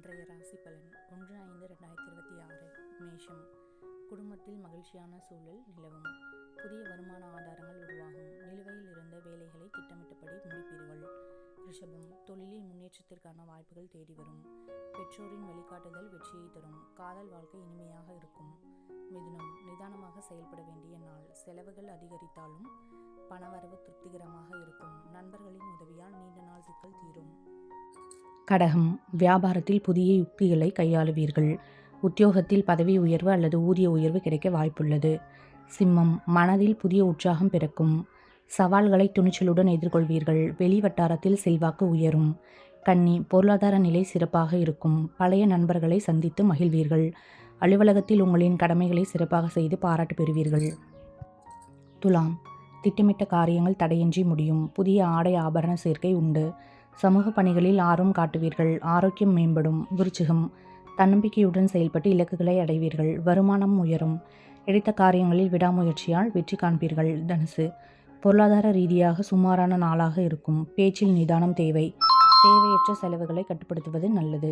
இன்றைய ராசி பலன் 1/5/2026. மேஷம். குடும்பத்தில் மகிழ்ச்சியான சூழல் நிலவும். புதிய வருமான ஆதாரங்கள் உருவாகும். நிலுவையில் இருந்த வேலைகளை திட்டமிட்டபடி முடிப்பீர்கள். ரிஷபம். தொழிலில் முன்னேற்றத்திற்கான வாய்ப்புகள் தேடி வரும். பெற்றோரின் வழிகாட்டுதல் வெற்றியை தரும். காதல் வாழ்க்கை இனிமையாக இருக்கும். மிதுனம். நிதானமாக செயல்பட வேண்டிய நாள். செலவுகள் அதிகரித்தாலும் பணவரவு திருப்திகரமாக இருக்கும். நண்பர்களின் உதவியால் நீண்ட நாள் சிக்கல் தீரும். கடகம். வியாபாரத்தில் புதிய யுக்திகளை கையாளுவீர்கள். உத்தியோகத்தில் பதவி உயர்வு அல்லது ஊதிய உயர்வு கிடைக்க வாய்ப்புள்ளது. சிம்மம். மனதில் புதிய உற்சாகம் பிறக்கும். சவால்களை துணிச்சலுடன் எதிர்கொள்வீர்கள். வெளி வட்டாரத்தில் செல்வாக்கு உயரும். கன்னி. பொருளாதார நிலை சிறப்பாக இருக்கும். பழைய நண்பர்களை சந்தித்து மகிழ்வீர்கள். அலுவலகத்தில் உங்களின் கடமைகளை சிறப்பாக செய்து பாராட்டு பெறுவீர்கள். துலாம். திட்டமிட்ட காரியங்கள் தடையின்றி முடியும். புதிய ஆடை ஆபரண சேர்க்கை உண்டு. சமூக பணிகளில் ஆர்வம் காட்டுவீர்கள். ஆரோக்கியம் மேம்படும். விருச்சிகம். தன்னம்பிக்கையுடன் செயல்பட்டு இலக்குகளை அடைவீர்கள். வருமானம் உயரும். எடுத்த காரியங்களில் விடாமுயற்சியால் வெற்றி காண்பீர்கள். தனுசு. பொருளாதார ரீதியாக சுமாரான நாளாக இருக்கும். பேச்சில் நிதானம் தேவை. தேவையற்ற செலவுகளை கட்டுப்படுத்துவது நல்லது.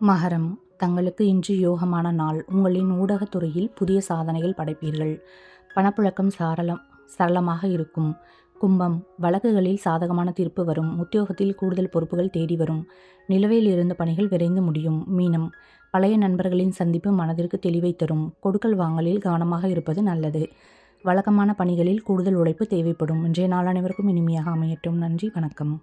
மகரம். தங்களுக்கு இன்று யோகமான நாள். உங்களின் ஊடகத்துறையில் புதிய சாதனைகள் படைப்பீர்கள். பணப்புழக்கம் சரளமாக இருக்கும். கும்பம். வழக்குகளில் சாதகமான தீர்ப்பு வரும். உத்தியோகத்தில் கூடுதல் பொறுப்புகள் தேடி வரும். நிலுவையில் இருந்த பணிகள் விரைந்து முடியும். மீனம். பழைய நண்பர்களின் சந்திப்பு மனதிற்கு தெளிவை தரும். கொடுக்கல் வாங்கலில் கவனமாக இருப்பது நல்லது. வழக்கமான பணிகளில் கூடுதல் உழைப்பு தேவைப்படும். இன்றைய நாள் அனைவருக்கும் இனிமையாக அமையட்டும். நன்றி, வணக்கம்.